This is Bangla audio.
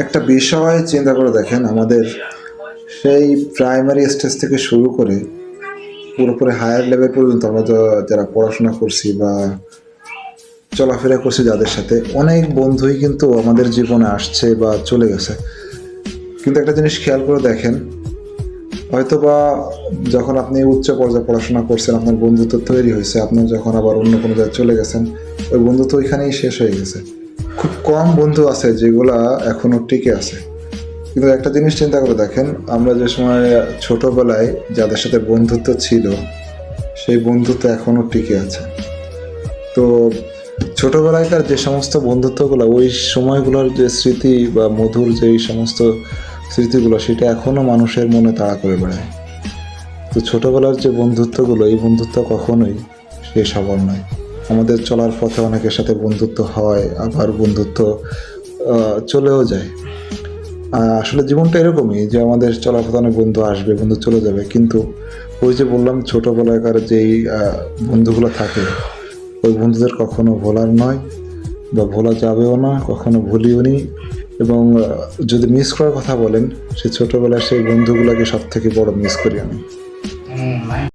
একটা বিষয় চিন্তা করে দেখেন, আমাদের সেই প্রাইমারি স্টেজ থেকে শুরু করে পুরোপুরি হায়ার লেভেল পর্যন্ত আমরা যারা পড়াশোনা করছি বা চলাফেরা করছি যাদের সাথে, অনেক বন্ধুই কিন্তু আমাদের জীবনে আসছে বা চলে গেছে। কিন্তু একটা জিনিস খেয়াল করে দেখেন, হয়তোবা যখন আপনি উচ্চ পর্যায়ে পড়াশোনা করছেন আপনার বন্ধুত্ব তৈরি হয়েছে, আপনি যখন আবার অন্য কোনো জায়গায় চলে গেছেন ওই বন্ধুত্ব ওইখানেই শেষ হয়ে গেছে। খুব কম বন্ধু আছে যেগুলা এখনো টিকে আছে। কিন্তু একটা জিনিস চিন্তা করে দেখেন, আমরা যে সময় ছোটবেলায় যাদের সাথে বন্ধুত্ব ছিল সেই বন্ধুত্ব এখনো টিকে আছে। তো ছোটবেলাকার যে সমস্ত বন্ধুত্বগুলো, ওই সময়গুলোর যে স্মৃতি বা মধুর যে সমস্ত স্মৃতিগুলো, সেটা এখনো মানুষের মনে তাড়া করে বেড়ায়। তো ছোটবেলার যে বন্ধুত্বগুলো, এই বন্ধুত্ব কখনোই শেষ হবার নয়। আমাদের চলার পথে অনেকের সাথে বন্ধুত্ব হয়, আবার বন্ধুত্ব চলেও যায়। আসলে জীবনটা এরকমই যে আমাদের চলার পথে অনেক বন্ধু আসবে, বন্ধু চলে যাবে, কিন্তু ওই যে বললাম ছোটবেলাকার যেই বন্ধুগুলো থাকে, ওই বন্ধুদের কখনো ভোলার নয় বা ভোলা যাবেও না, কখনো ভুলিও নি। এবং যদি মিস করার কথা বলেন, সেই ছোটবেলার সেই বন্ধুগুলোকে সব থেকে বড় মিস করি আমি।